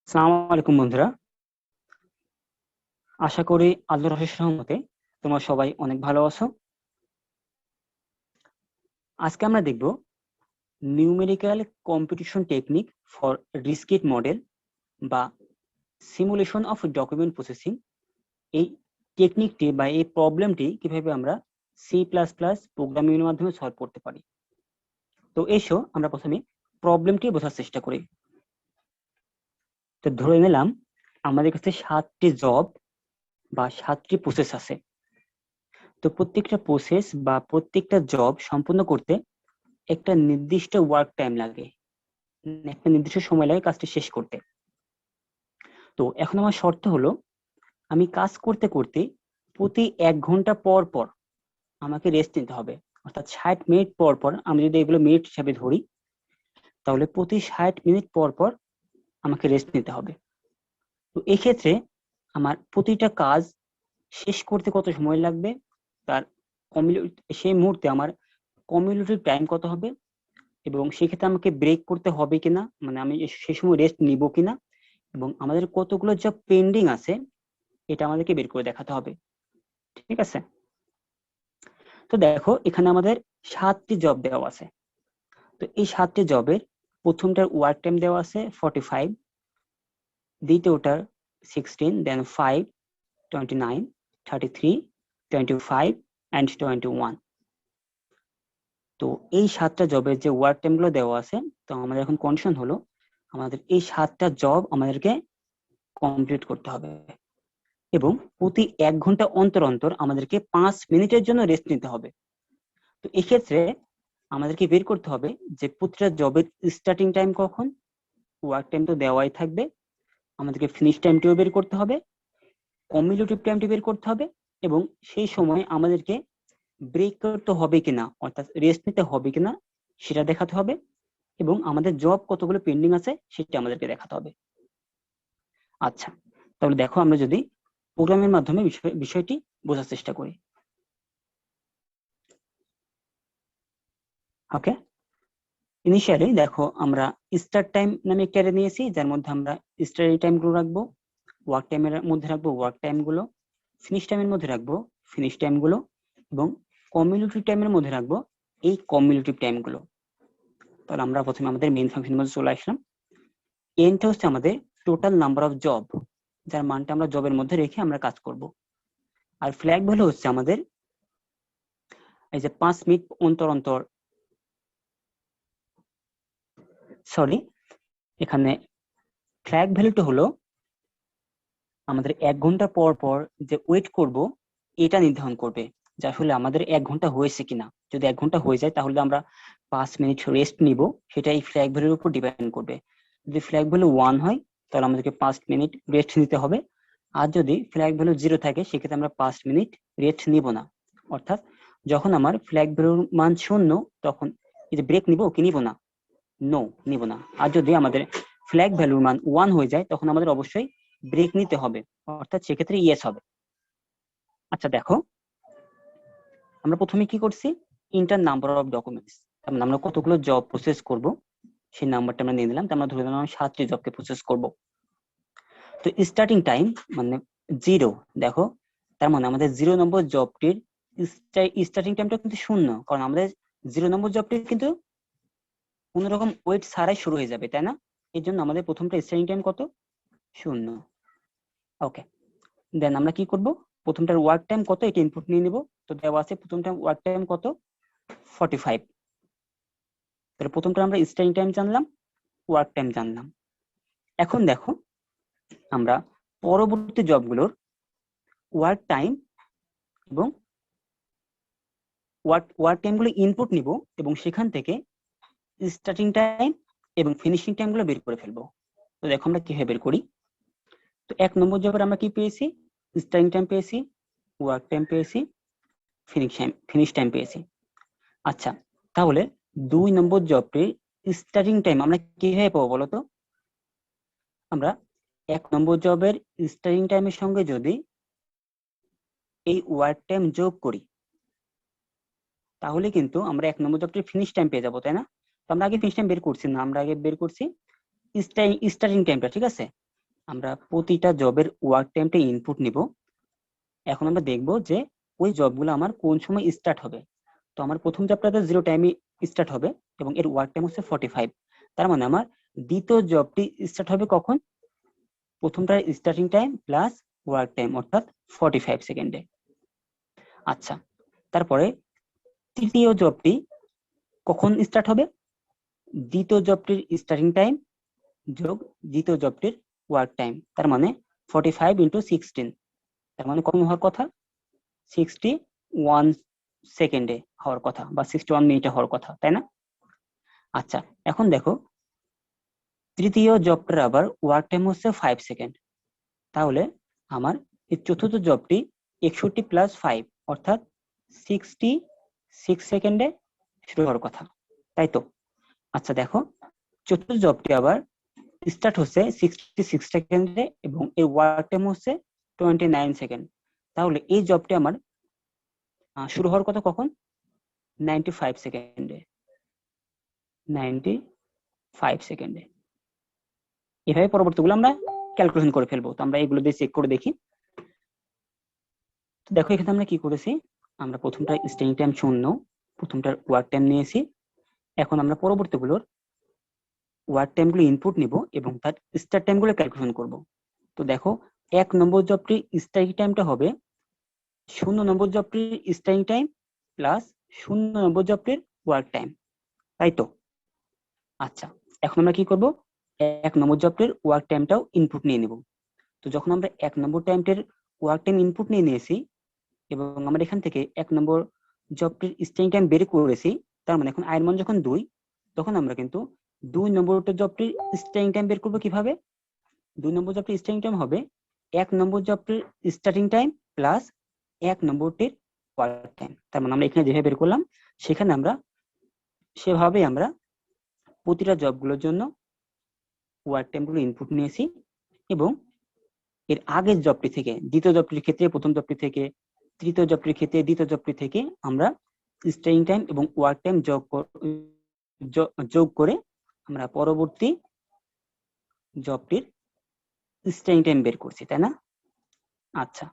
আসসালামু আলাইকুম বন্ধুরা, আশা করি আল্লাহর অশেষ রহমতে তোমরা সবাই অনেক ভালো আছো। আজকে আমরা দেখব numerical competition technique for discrete model বা সিমুলেশন অফ ডকুমেন্ট প্রসেসিং। এই টেকনিকটি বা এই প্রবলেমটি কিভাবে আমরা C++ প্রোগ্রামিং এর মাধ্যমে সলভ করতে পারি। তো এসো আমরা প্রথমে প্রবলেমটি বোঝার চেষ্টা করি। তো ধরে নিলাম আমাদের কাছে 7টি জব বা 7টি প্রসেস আছে। তো প্রত্যেকটা প্রসেস বা প্রত্যেকটা জব সম্পূর্ণ করতে একটা নির্দিষ্ট ওয়ার্ক টাইম লাগে, একটা নির্দিষ্ট সময় লাগে কাজটি শেষ করতে। তো এখন আমার শর্ত হলো আমি কাজ করতে করতে প্রতি 1 ঘন্টা পর পর আমাকে রেস্ট নিতে হবে। অর্থাৎ 60 মিনিট পর পর, আমি যদি এগুলো মিনিট হিসাবে ধরি, তাহলে প্রতি 60 মিনিট পর পর আমাকে রেস্ট নিতে হবে। তো এক্ষেত্রে আমার প্রতিটা কাজ শেষ করতে কত সময় লাগবে, তার সেই মুহূর্তে আমার কমিউলেটিভ টাইম কত হবে, এবং সেক্ষেত্রে আমাকে ব্রেক করতে হবে কিনা, মানে আমি সেই সময় রেস্ট নিব কিনা, এবং আমাদের কতগুলো জব পেন্ডিং আছে এটা আমাদেরকে বের করে দেখাতে হবে। ঠিক আছে? তো দেখো এখানে আমাদের 7টি জব দেওয়া আছে। তো এই 7টি জবের প্রথমটার ওয়ার্ক টাইম দেওয়া আছে 45, দ্বিতীয়টার 16, দেন 5, 29, 33, 25 and 21। তো এই 7টা জবের যে ওয়ার্ক টাইম গুলো দেওয়া আছে, তো আমাদের এখন কন্ডিশন হলো আমাদের এই 7টা জব আমাদেরকে কমপ্লিট করতে হবে, এবং প্রতি 1 ঘন্টা অন্তর অন্তর আমাদেরকে 5 মিনিটের জন্য রেস্ট নিতে হবে। তো এক্ষেত্রে আমাদেরকে বের করতে হবে যে প্রতিটা জবের স্টার্টিং টাইম কখন, ওয়ার্ক টাইম তো দেওয়াই থাকবে, আমাদেরকে ফিনিশ টাইমটিও বের করতে হবে, কমিউলেটিভ টাইমটি বের করতে হবে, এবং সেই সময় আমাদেরকে ব্রেক করতে হবে কিনা, অর্থাৎ রেস্ট নিতে হবে কিনা সেটা দেখাতে হবে, এবং আমাদের জব কতগুলো পেন্ডিং আছে সেটা আমাদেরকে দেখাতে হবে। আচ্ছা, তাহলে দেখো আমরা যদি প্রোগ্রামের মাধ্যমে বিষয়টি বোঝার চেষ্টা করি। ওকে, ইনিশিয়ালি দেখো আমরা স্টার্ট টাইম নামে একটা অ্যারে নিয়েছি, যার মধ্যে আমরা স্টার্ট টাইম গুলো রাখবো, ওয়ার্ক টাইমের মধ্যে রাখবো ওয়ার্ক টাইম গুলো, ফিনিশ টাইমের মধ্যে রাখবো ফিনিশ টাইম গুলো, এবং কমিউলেটিভ টাইমের মধ্যে রাখবো এই কমিউলেটিভ টাইম গুলো। তাহলে আমরা প্রথমে আমাদের মেইন ফাংশনের মধ্যে চলে আসলাম। এনটা হচ্ছে আমাদের টোটাল নাম্বার অফ জব, যার মানটা আমরা জবের মধ্যে রেখে আমরা কাজ করব। আর ফ্ল্যাগ ভ্যালু হচ্ছে আমাদের এই যে 5 মিনিট অন্তর অন্তর, সরি, এখানে ফ্ল্যাগ ভ্যালুটা হলো আমাদের 1 ঘন্টা পর পর যে ওয়েট করব এটা নির্ধারণ করবে যে আসলে আমাদের 1 ঘন্টা হয়েছে কিনা। যদি 1 ঘন্টা হয়ে যায় তাহলে আমরা 5 মিনিট রেস্ট নিব, সেটা এই ফ্ল্যাগ ভ্যালুর উপর ডিপেন্ড করবে। যদি ফ্ল্যাগ ভ্যালু 1 হয় তাহলে আমাদেরকে 5 মিনিট রেস্ট নিতে হবে, আর যদি ফ্ল্যাগ ভ্যালু 0 থাকে সেক্ষেত্রে আমরা 5 মিনিট রেস্ট নিব না। অর্থাৎ যখন আমার ফ্ল্যাগ ভ্যালুর মান 0 তখন এই যে ব্রেক নিব কি নিব না, নো নিব না। আর যদি আমাদের ফ্ল্যাগ ভ্যালুর মান 1 হয়ে যায় তখন আমাদের অবশ্যই ব্রেক নিতে হবে, অর্থাৎ সেক্ষেত্রে ইয়েস হবে। আচ্ছা দেখো, আমরা প্রথমে কি করছি, ইন্টার নাম্বার অফ ডকুমেন্টস, মানে আমরা কতগুলো জব প্রসেস করব সেই নাম্বারটা আমরা নিয়ে নিলাম। আমরা ধরে নিলাম 7টি জবকে প্রসেস করব। তো স্টার্টিং টাইম মানে 0, দেখো তার মানে আমাদের 0 নম্বর জবটির স্টার্টিং টাইমটা কিন্তু 0, কারণ আমাদের 0 নম্বর জবটি কিন্তু কোন রকম ওয়েট ছাড়াই শুরু হয়ে যাবে, তাই না? এর জন্য আমাদের প্রথমটা স্টার্টিং টাইম কত, 0। ওকে, দেন আমরা কি করব, প্রথমটার ওয়ার্ক টাইম কত এটা ইনপুট নিয়ে নিব। তো দেওয়া আছে প্রথমটা ওয়ার্ক টাইম কত, 45। তাহলে প্রথমটা আমরা স্টার্টিং টাইম জানলাম, ওয়ার্ক টাইম জানলাম। এখন দেখো আমরা পরবর্তী জবগুলোর ওয়ার্ক টাইম এবং ওয়ার্ক টাইম গুলো ইনপুট নিব, এবং সেখান থেকে স্টার্টিং টাইম এবং ফিনিশিং টাইম গুলো বের করে ফেলবো। তো দেখো আমরা কিভাবে বের করি। তো 1 নম্বর জবের আমরা কি পেয়েছি, স্টার্টিং টাইম পেয়েছি, ওয়ার্ক টাইম পেয়েছি, ফিনিশ টাইম পেয়েছি। আচ্ছা, তাহলে 2 নম্বর জবটির স্টার্টিং টাইম আমরা কিভাবে পাবো বলতো। আমরা 1 নম্বর জবের স্টার্টিং টাইমের সঙ্গে যদি এই ওয়ার্ক টাইম যোগ করি তাহলে কিন্তু আমরা 1 নম্বর জবটির ফিনিশ টাইম পেয়ে যাবো, তাই না? তো আমরা আগে ফিনিশ টাইম বের করছি না, আমরা আগে বের করছি স্টার্টিং টাইমটা, ঠিক আছে? আমরা প্রতিটা জবের ওয়ার্ক টাইমটা ইনপুট নিব। এখন আমরা দেখব যে ওই জবগুলো আমার কোন সময় স্টার্ট হবে। তো আমার প্রথম জবটাতে 0 টাইমে স্টার্ট হবে এবং এর ওয়ার্ক টাইম হচ্ছে 45। তার মানে আমার দ্বিতীয় জবটি স্টার্ট হবে কখন? প্রথমটার starting time plus work time অর্থাৎ 45 সেকেন্ডে। আচ্ছা, তারপরে তৃতীয় জবটি কখন স্টার্ট হবে? দ্বিতীয় জবটির স্টার্টিং টাইম যোগ দ্বিতীয় জবটির ওয়ার্ক টাইম, তার মানে 45 ইন্টু 16, তার মানে কত হওয়ার কথা? 61 সেকেন্ডে হওয়ার কথা বা 61 মিনিটে হওয়ার কথা, তাই না? আচ্ছা, এখন দেখো তৃতীয় জবটার আবার ওয়ার্ক টাইম হচ্ছে 5 সেকেন্ড, তাহলে আমার এই চতুর্থ জবটি 61 প্লাস 5 অর্থাৎ 66 সেকেন্ডে শুরু হওয়ার কথা, তাই তো? আচ্ছা দেখো, চতুর্থ জবটি আবার স্টার্ট হচ্ছে 66 সেকেন্ডে এবং এর ওয়ার্ক টাইম হচ্ছে 29 সেকেন্ড, তাহলে এই জবটি আমার শুরু হওয়ার কথা কখন? 95 সেকেন্ডে। 95 সেকেন্ডে। এভাবে পরবর্তীগুলো আমরা ক্যালকুলেশন করে ফেলবো। তো আমরা এগুলো দিয়ে চেক করে দেখি। তো দেখো এখানে আমরা কি করেছি, আমরা প্রথমটা স্টার্টিং টাইম 0, প্রথমটার ওয়ার্ক টাইম নিয়েছি। এখন আমরা পরবর্তীগুলোর ওয়ার্ক টাইমগুলো ইনপুট নিব এবং তার স্টার্ট টাইমগুলো ক্যালকুলেশন করব। তো দেখো 1 নম্বর জবটির স্টার্টিং টাইমটা হবে 0 নম্বর জবটির স্টার্টিং টাইম প্লাস 0 নম্বর জবটির ওয়ার্ক টাইম, তাই তো? আচ্ছা, এখন আমরা কি করব, 1 নম্বর জবটির ওয়ার্ক টাইমটাও ইনপুট নিয়ে নেব। তো যখন আমরা 1 নম্বর টাইমটির ওয়ার্ক টাইম ইনপুট নিয়ে নিয়েছি এবং আমরা এখান থেকে 1 নম্বর জবটির স্টার্টিং টাইম বের করেছি, তার মানে এখন আয়ের মান যখন 2, তখন আমরা কিন্তু 2 নম্বর জবটির স্টার্টিং টাইম বের করব কিভাবে? 2 নম্বর জবটির স্টার্টিং টাইম হবে 1 নম্বর জবটির স্টার্টিং টাইম প্লাস 1 নম্বরটির ওয়ার্ক টাইম। তার মানে আমরা এখানে যেভাবে বের করলাম সেখানে আমরা সেভাবে আমরা প্রতিটা জবগুলোর জন্য ওয়ার্ক টাইমগুলো ইনপুট নিয়েছি এবং এর আগের জবটি থেকে, দ্বিতীয় জবটির ক্ষেত্রে প্রথম জবটি থেকে, তৃতীয় জবটির ক্ষেত্রে দ্বিতীয় জবটি থেকে আমরা স্টার্টিং টাইম এবং ওয়ার্ক টাইম যোগ করে আমরা পরবর্তী জবটির স্টার্টিং টাইম বের করছি, তাই না? আচ্ছা,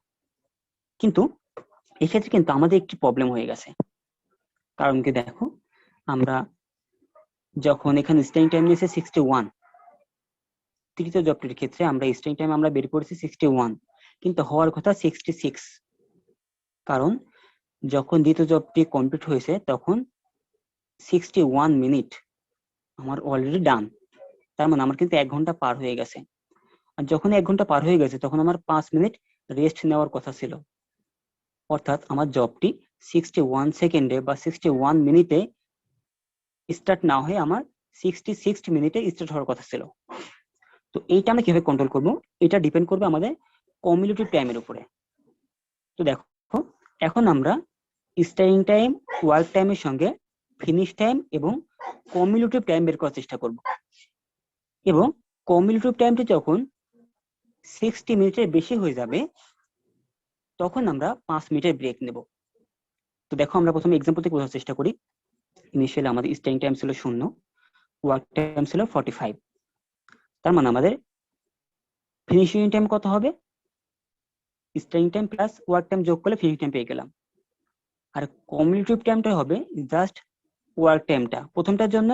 কিন্তু এক্ষেত্রে কিন্তু আমাদের একটি প্রবলেম হয়ে গেছে। কারণ কি দেখো, আমরা যখন এখানে স্টার্টিং টাইম নিয়েছে 61, তৃতীয় জবটির ক্ষেত্রে আমরা স্টার্টিং টাইম আমরা বের করেছি 61, কিন্তু হওয়ার কথা 66। কারণ যখন দ্বিতীয় জবটি কমপ্লিট হয়েছে তখন 61 মিনিট আমার অলরেডি ডান, তার মানে আমার কিন্তু 1 ঘন্টা পার হয়ে গেছে। আর যখন 1 ঘন্টা পার হয়ে গেছে তখন আমার 5 মিনিট রেস্ট নেওয়ার কথা ছিল, অর্থাৎ আমার জবটি 61 সেকেন্ডে বা 61 মিনিটে স্টার্ট না হয়ে আমার 66 মিনিটে স্টার্ট হওয়ার কথা ছিল। তো এইটা আমরা কিভাবে কন্ট্রোল করব? এটা ডিপেন্ড করবে আমাদের কমিউলেটিভ টাইমের উপরে। তো দেখো এখন আমরা স্টার্টিং টাইম, ওয়ার্ক টাইমের সঙ্গে ফিনিশ টাইম এবং কমিউলেটিভ টাইম বের করার চেষ্টা করব এবং কমিউলেটিভ টাইমটি যখন 60 মিনিটের বেশি হয়ে যাবে তখন আমরা 5 মিনিটের ব্রেক নেব। তো দেখো আমরা প্রথমে এক্সাম্পল থেকে বোঝার চেষ্টা করি। ইনিশিয়ালি আমাদের স্টার্টিং টাইম ছিল 0, ওয়ার্ক টাইম ছিল 45, তার মানে আমাদের ফিনিশিং টাইম কত হবে? Starting time plus work time যোগ করলে ফিনিশিং টাইম পেয়ে গেলাম। আর কমিউলেটিভ টাইমটা হবে জাস্ট ওয়ার্ক টাইমটা, প্রথমটার জন্য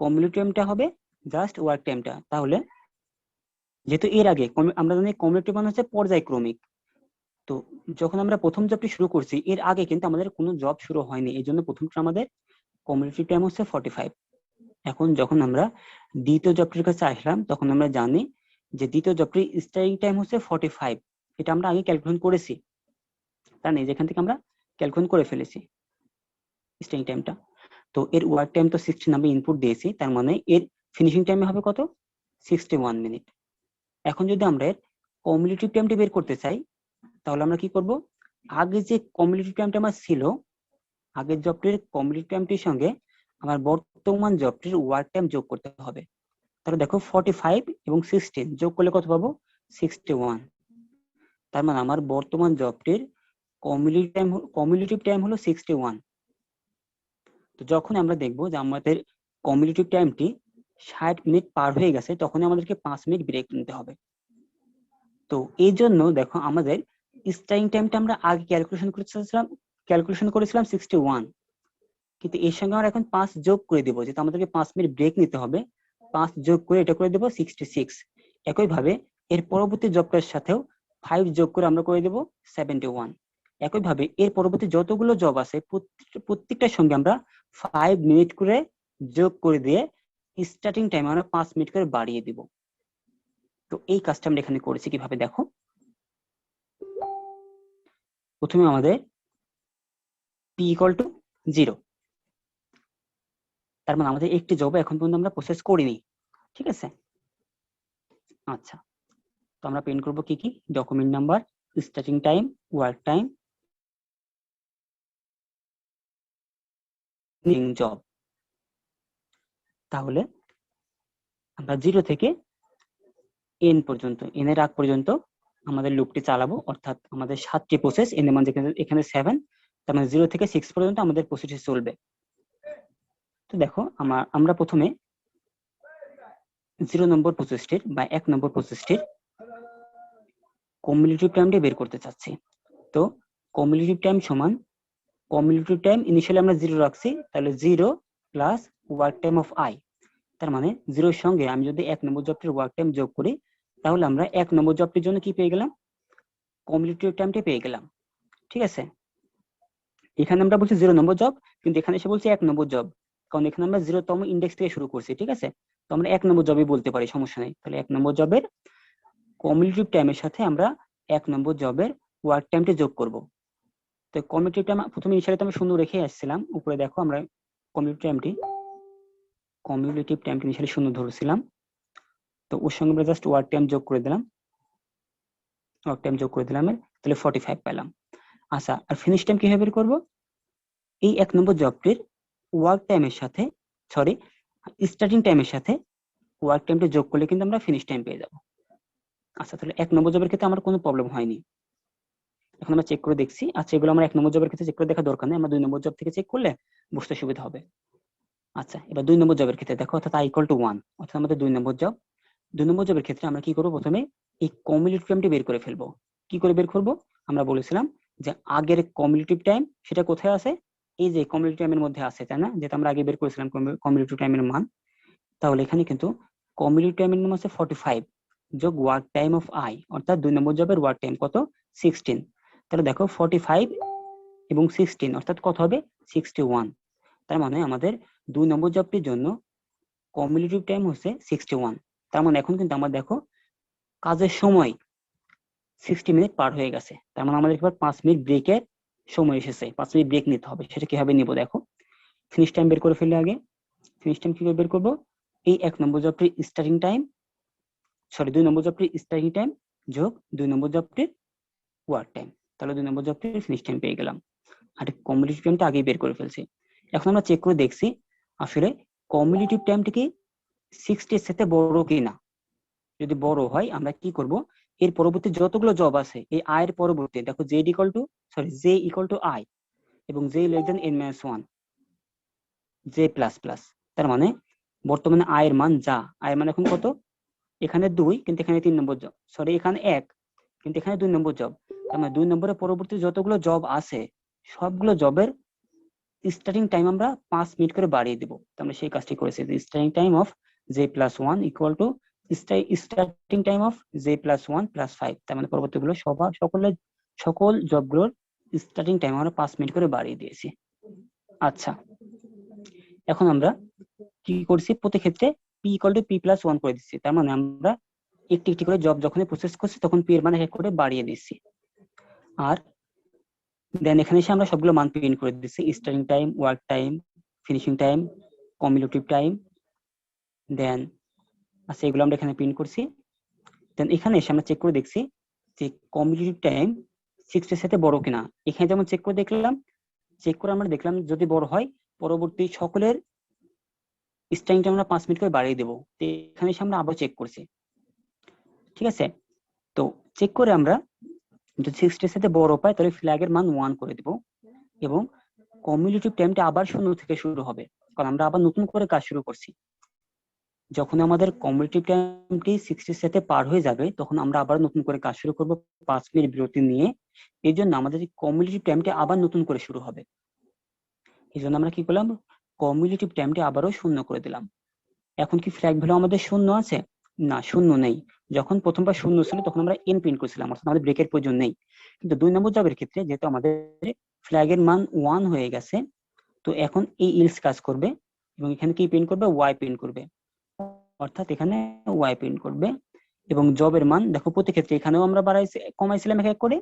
কমিউলেটিভ টাইমটা হবে জাস্ট ওয়ার্ক টাইমটা। তাহলে যেহেতু এর আগে আমরা জানি কমিউলেটিভ মানে হচ্ছে পর্যায়ক্রমিক, তো যখন আমরা প্রথম জবটি শুরু করছি এর আগে কিন্তু আমাদের কোনো জব শুরু হয়নি, এই জন্য প্রথমটা আমাদের কমিউলেটিভ টাইম হচ্ছে 45। এখন যখন আমরা দ্বিতীয় জবটির কাছে আসলাম তখন আমরা জানি যে দ্বিতীয় জবটির স্টার্টিং টাইম হচ্ছে 45, এটা আমরা আগে ক্যালকুলেশন করেছি, তার মানে যেখান থেকে আমরা ক্যালকুলেশন করে ফেলেছি স্টার্টিং টাইমটা। তো এর ওয়ার্ক টাইম তো 60 আমরা ইনপুট দিয়েছি, তার মানে এর ফিনিশিং টাইম হবে কত? 61 মিনিট। এখন যদি আমরা এর কমিউলেটিভ টাইমটা বের করতে চাই তাহলে আমরা কি করব, আগে যে কমিউলেটিভ টাইমটা আমার ছিল, আগের জবটির কমিউলেটিভ টাইমটির সঙ্গে আমার বর্তমান জবটির ওয়ার্ক টাইম যোগ করতে হবে। তাহলে দেখো 45 এবং 16 যোগ করলে কত পাবো? 61। তার মানে আমার বর্তমান জবটির কমিউলেটিভ টাইম হলো 61। তো যখন আমরা দেখবো যে আমাদের কমিউলেটিভ টাইমটি 60 মিনিট পার হয়ে গেছে তখন আমাদেরকে 5 মিনিট ব্রেক নিতে হবে। তো এই জন্য দেখো আমাদের স্টার্টিং টাইমটা আমরা আগে ক্যালকুলেশন করেছিলাম 61, কিন্তু এর সঙ্গে আমরা এখন 5 যোগ করে দেবো, যেহেতু আমাদেরকে 5 মিনিট ব্রেক নিতে হবে, 5 যোগ করে এটা করে দেবো 66। একই ভাবে এর পরবর্তী জবটার সাথেও 5 যোগ করে আমরা করে দেবো 71। একই ভাবে এর পরবর্তী যতগুলো জব আছে প্রত্যেকটার সঙ্গে আমরা 5 মিনিট করে যোগ করে দিয়ে স্টার্টিং টাইম আমরা 5 মিনিট করে বাড়িয়ে দিব। তো এই কাজটা আমরা এখানে করেছি কিভাবে দেখো। প্রথমে আমাদের p = 0, তার মানে আমাদের একটি জব এখন পর্যন্ত আমরা প্রসেস করিনি, ঠিক আছে। আচ্ছা, তো আমরা প্রিন্ট করব কি কি, document number, starting time, work time, job. তাহলে আমরা 0 থেকে n পর্যন্ত, n এর আগ পর্যন্ত আমাদের লুপটি চালাবো, অর্থাৎ আমাদের 7টি প্রসেস, n এর মান এখানে 7, তার মানে 0 থেকে 6 পর্যন্ত আমাদের প্রসেসটি চলবে। তো দেখো আমরা প্রথমে 0 নম্বর প্রসেসটির বা 1 নম্বর প্রসেসটির কমিউলেটিভ টাইমটি বের করতে চাচ্ছি। তো কমিউলেটিভ টাইম সমান, কমিউলেটিভ টাইম ইনিশিয়ালি আমরা 0 রাখছি, তাহলে 0 plus work time of i, তার মানে 0 এর সঙ্গে আমি যদি 1 নম্বর জবটির ওয়ার্ক টাইম যোগ করি, তাহলে আমরা 1 নম্বর জবটির জন্য কি পেয়ে গেলাম, কমিউলেটিভ টাইমটি পেয়ে গেলাম, ঠিক আছে। এখানে আমরা বলছি 0 নম্বর জব, কিন্তু এখানে এসে বলছি 1 নম্বর জব, কারণ এখানে আমরা 0তম ইন্ডেক্স থেকে শুরু করছি, ঠিক আছে। তো আমরা 1 নম্বর জবই বলতে পারি, সমস্যা নেই। তাহলে 1 নম্বর জবের কমিউলেটিভ টাইমের সাথে আমরা 1 নম্বর জবের ওয়ার্ক টাইমটি যোগ করব। তো কমিউলেটিভ টাইম প্রথমে ইনিশিয়ালি আমি শূন্য রেখে আসছিলাম, উপরে দেখো আমরা কমিউলেটিভ টাইমটি ইনিশিয়ালি শূন্য ধরেছিলাম, তো ওর সঙ্গে আমরা জাস্ট ওয়ার্ক টাইম যোগ করে দিলাম, তাহলে 45 পেলাম। আচ্ছা, আর ফিনিশ টাইম কিভাবে বের করব, এই 1 নম্বর জবটির ওয়ার্ক টাইমের সাথে, স্টার্টিং টাইমের সাথে ওয়ার্ক টাইমটা যোগ করলে কিন্তু আমরা ফিনিশ টাইম পেয়ে যাব। আচ্ছা, তাহলে 1 নম্বর জবের ক্ষেত্রে আমার কোনো প্রবলেম হয়নি। এখন আমরা চেক করে দেখছি। আচ্ছা, এগুলো আমরা 1 নম্বর জবের ক্ষেত্রে চেক করে দেখা দরকার নেই, আমরা 2 নম্বর জব থেকে চেক করলে বুঝতে সুবিধা হবে। আচ্ছা, এবার 2 নম্বর জবের ক্ষেত্রে দেখো, অর্থাৎ i = 1, অর্থাৎ আমাদের 2 নম্বর জব। 2 নম্বর জবের ক্ষেত্রে আমরা কি করব, প্রথমে এই কমিউলেটিভ টাইমটি বের করে ফেলবো। কি করে বের করব, আমরা বলেছিলাম যে আগের কমিউলেটিভ টাইম সেটা কোথায় আছে, এই যে কমিউলেটিভ টাইমের মধ্যে আছে, তাই না, যেটা আমরা আগে বের করেছিলাম কমিউলেটিভ টাইমের মান। তাহলে এখানে কিন্তু কমিউলেটিভ টাইমের মান আছে 45 যোগ ওয়ার্ক টাইম অফ i, অর্থাৎ 2 নম্বর জবের ওয়ার্ক টাইম কত, 16। তাহলে দেখো 45 এবং 16 অর্থাৎ কত হবে, 61। তার মানে আমাদের 2 নম্বর জবটির জন্য কমিউলেটিভ টাইম হচ্ছে 61। তার মানে এখন কিন্তু আমার দেখো কাজের সময় 60 মিনিট পার হয়ে গেছে, তার মানে আমাদের এবার 5 মিনিট ব্রেকের সময় এসেছে, 5 মিনিট ব্রেক নিতে হবে। সেটা কিভাবে নিব দেখো, ফিনিশ টাইম বের করে ফেললে আগে, ফিনিশ টাইম কিভাবে বের করবো, এই 1 নম্বর জবটির স্টার্টিং টাইম, 2 নম্বর জবটির স্টার্টিং টাইম যোগ 2 নম্বর জবটির ওয়ার্ক টাইম, তাহলে 2 নম্বর জবটির ফিনিশ টাইম পেয়ে গেলাম। আর কমিউলেটিভ টাইমটা আগেই বের করে ফেলছি। এখন আমরা চেক করে দেখছি আসলে কমিউলেটিভ টাইমটা কি 60 এর সাথে বড় কিনা। যদি বড় হয় আমরা কি করব, এর পরবর্তী যতগুলো জব আছে এই i এর পরবর্তী দেখো j = i এবং j n - 1 j++, তার মানে বর্তমানে i এর মান যা, i এর মান এখন কত, এখানে 2 কিন্তু এখানে 3 নম্বর জব, এখানে 1 কিন্তু এখানে 2 নম্বর জব, তার মানে 2 নম্বরের পরবর্তী যতগুলো জব আছে সবগুলো জবের স্টার্টিং টাইম আমরা 5 মিনিট করে বাড়িয়ে দেব। তো আমরা সেই কাজটি করেছি, starting time of j+1 = starting time of j+1 + 5, তার মানে পরবর্তীগুলো সকল জবগুলোর স্টার্টিং টাইম আমরা 5 মিনিট করে বাড়িয়ে দিয়েছি। আচ্ছা, এখন আমরা কি করছি, প্রতি ক্ষেত্রে p = p+1 করে দিচ্ছি, তার মানে আমরা একটি একটি করে জব যখন প্রসেস করছি তখন p এর মান এক করে বাড়িয়ে দিচ্ছি। আর দেন এখানে এসে আমরা সবগুলো মান প্রিন্ট করে দিচ্ছি, starting time, work time, finishing time, cumulative time, then আচ্ছা এগুলো আমরা এখানে প্রিন্ট করছি। দেন এখানে এসে আমরা চেক করে দেখছি যে কমিউলেটিভ টাইম 60 এর সাথে বড় কিনা। এখানে যেমন চেক করে আমরা দেখলাম যদি বড় হয় পরবর্তী সকলের স্টার্টিং টাইম আমরা 5 মিনিট করে বাড়িয়ে দেবো। এখানে এসে আমরা আবার চেক করছি, ঠিক আছে। তো চেক করে আমরা যদি 60 এর সাথে বড় পাই তাহলে ফ্ল্যাগের মান 1 করে দেব এবং কমিউলেটিভ টাইমটা আবার 0 থেকে শুরু হবে, কারণ আমরা আবার নতুন করে কাজ শুরু করছি। যখন আমাদের কমিউনিটিভ টাইমটি 60 সাথে পার হয়ে যাবে তখন আমরা আবার নতুন করে কাজ শুরু করব 5 মিনিট বিরতি নিয়ে। এই জন্য আমাদের কমিউনিটিভ টাইমটি আবার নতুন করে শুরু হবে। এই জন্য আমরা কি করলাম, কমিউনিটিভ টাইমটি আবারও শূন্য করে দিলাম। এখন কি ফ্ল্যাগ ভ্যালু আমাদের শূন্য আছে? না, শূন্য নেই। যখন প্রথমবার শূন্য ছিল তখন আমরা এন প্রিন্ট করছিলাম, অর্থাৎ আমাদের ব্রেকের প্রয়োজন নেই। কিন্তু 2 নম্বর জবের ক্ষেত্রে যেহেতু আমাদের ফ্ল্যাগের মান 1 হয়ে গেছে, তো এখন এই ইলস কাজ করবে এবং এখানে কি প্রিন্ট করবে, ওয়াই প্রিন্ট করবে, অর্থাৎ এখানে ওয়াই প্রিন্ট করবে। এবং জবের মান দেখো প্রতি ক্ষেত্রে এখানেও আমরা কমাইছিলাম এক এক করে,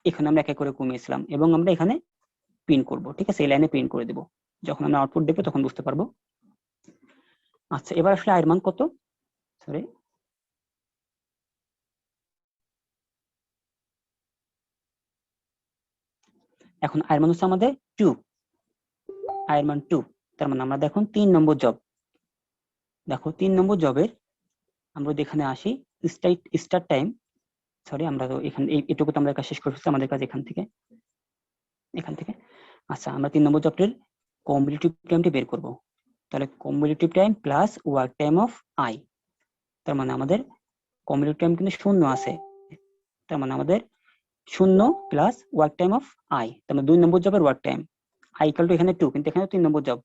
এখানে আমরা এক এক করে কমিয়েছিলাম এবং আমরা এখানে প্রিন্ট করব। ঠিক আছে, এই লাইনে প্রিন্ট করে দেব। যখন আমরা আউটপুট দেখবো তখন বুঝতে পারবো। আচ্ছা, এবার আসলে আয়ের মান কত? সরি, এখন আয়ের মান হচ্ছে আমাদের 2, আয়ের মান 2। তার মানে আমরা দেখুন 3 নম্বর জব, দেখো 3 নম্বর জবের আমরা এখানে আসি, স্টার্ট টাইম, সরি আমরা তো এখানে এইটুকু তো আমরা কাজ শেষ করে ফেলছি, আমাদের কাজ এখান থেকে। আচ্ছা, আমরা 3 নম্বর জবটির কম্পিটিটিভ টাইমটি বের করব। তাহলে competitive time plus work time of I, তার মানে আমাদের কম্পিটিটিভ টাইম কিন্তু শূন্য আছে, তার মানে আমাদের 0 plus work time of I, তার মানে 2 নম্বর জবের work time. I equal to এখানে 2, কিন্তু এখানে 3 নম্বর জব,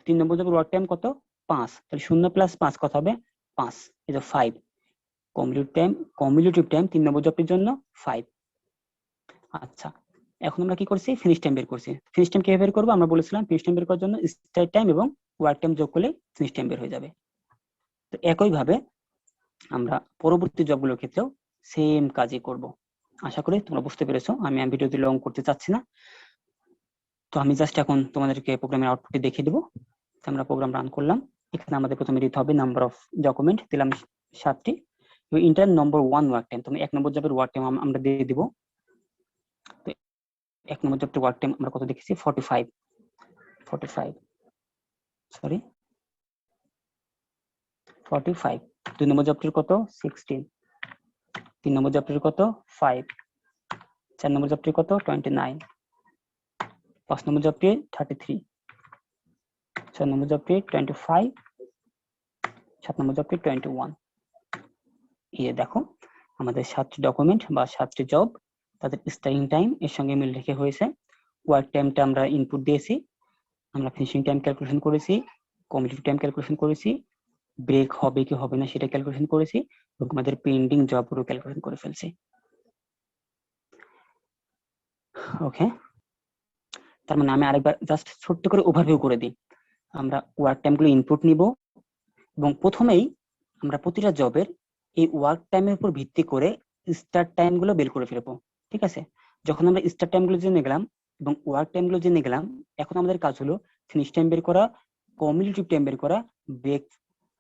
3 নম্বর জবের ওয়ার্ক টাইম কত? 5। তাহলে 0 প্লাস 5 কত হবে? 5, এই যে 5। কমিউলেটিভ টাইম 3 নম্বর জবটির জন্য 5। আচ্ছা, এখন আমরা কি করছি, ফিনিশ টাইম বের করছি। ফিনিশ টাইম কিভাবে বের করবো? আমরা বলেছিলাম ফিনিশ টাইম বের করার জন্য স্টার্ট টাইম এবং ওয়ার্ক টাইম যোগ করলে ফিনিশ টাইম বের হয়ে যাবে। তো একই ভাবে আমরা পরবর্তী জবগুলোর ক্ষেত্রেও সেম কাজই করব। আশা করি তোমরা বুঝতে পেরেছো। আমি ভিডিওটি লং করতে চাচ্ছি না, তো আমি জাস্ট এখন তোমাদেরকে প্রোগ্রামের আউটপুটটি দেখিয়ে দেবো। আমরা প্রোগ্রাম রান করলাম। এখানে আমাদের প্রথমে দিতে হবে নাম্বার অফ ডকুমেন্ট, দিলাম 7টি। ইন্টার নম্বর 1 ওয়ার্ক টাইম, তুমি 1 নম্বর জবের ওয়ার্ক টাইম আমরা দিয়ে দিব। তো 1 নম্বর জবটির ওয়ার্ক টাইম আমরা কত দেখেছি? 45, সরি 45। 2 নম্বর জবটির কত? 16। 3 নম্বর জবটির কত? 5। 4 নম্বর জবটির কত? 29। 5 নম্বর জবটি 33। 6 নম্বর জবটি 25। 7 নম্বর জবটি 21। এই দেখো আমাদের 7টি ডকুমেন্ট বা 7টি জব, তাদের স্টার্টিং টাইম এর সঙ্গে মিল রেখে হয়েছে। ওয়ার্ক টাইমটা আমরা ইনপুট দিয়েছি, আমরা ফিনিশিং টাইম ক্যালকুলেশন করেছি, কমিউনিটিভ টাইম ক্যালকুলেশন করেছি, ব্রেক হবে কি হবে না সেটা ক্যালকুলেশন করেছি, এবং আমাদের পেন্ডিং জবগুলো ক্যালকুলেশন করে ফেলছি। ওকে, তার মানে আমি আরেকবার জাস্ট ছোট্ট করে ওভারভিউ করে দিই। আমরা ওয়ার্ক টাইমগুলো ইনপুট নিব এবং প্রথমেই আমরা প্রতিটা জবের এই ওয়ার্ক টাইমের উপর ভিত্তি করে স্টার্ট টাইম গুলো বের করে ফেলবো। ঠিক আছে, যখন আমরা স্টার্ট টাইম গুলো জেনে গেলাম এবং ওয়ার্ক টাইম গুলো জেনে গেলাম, এখন আমাদের কাজ হলো ফিনিশ টাইম বের করা, কমিউনিটিভ টাইম বের করা, ব্রেক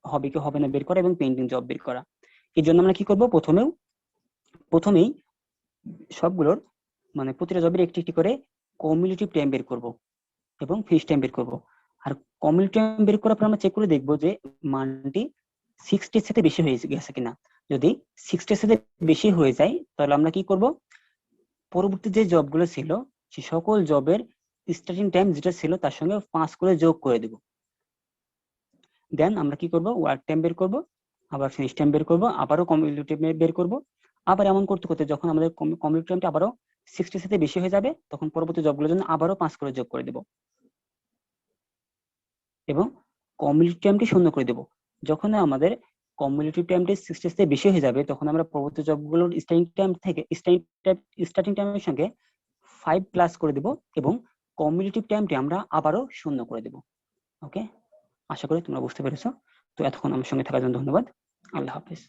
হবে কি হবে না বের করা এবং পেন্ডিং জব বের করা। এই জন্য আমরা কি করব, প্রথমেই সবগুলোর মানে প্রতিটা জবের একটি একটি করে কমিউনিটিভ টাইম বের করব এবং ফিনিশ টাইম বের করব। আর কমিউনিটিভ টাইম বের করার পর আমরা চেক করে দেখবো যে মানটি 60 এর সাথে বেশি হয়ে গেছে কিনা। যদি 60 এর সাথে বেশি হয়ে যায় তাহলে আমরা কি করব, পরবর্তী যে জবগুলো ছিল সে সকল জবের স্টার্টিং টাইম যেটা ছিল তার সঙ্গে 5 করে যোগ করে দেব। দেন আমরা কি করব, ওয়ার্ক টাইম বের করব, আবার ফিনিশ টাইম বের করব, আবারও কমিউনিটিভ টাইম বের করব। আবার এমন করতে করতে যখন আমাদের কমিউনিটিভ টাইমটা আবারও 60 এর সাথে বেশি হয়ে যাবে তখন পরবর্তী জবগুলোর জন্য আবারও 5 করে যোগ করে দেব এবং কমিউনিটিভ টাইমটি শূন্য করে দেব। যখন আমাদের কমিউনিটিভ টাইমটি 60 থেকে বেশি হয়ে যাবে তখন আমরা পরবর্তী জবগুলোর স্টার্টিং টাইম থেকে স্টার্টিং টাইমের সঙ্গে 5 প্লাস করে দেব এবং কমিউনিটিভ টাইমটি আমরা আবারও শূন্য করে দেব। ওকে, আশা করি তোমরা বুঝতে পেরেছো। তো এতক্ষণ আমার সঙ্গে থাকার জন্য ধন্যবাদ। আল্লাহ হাফেজ।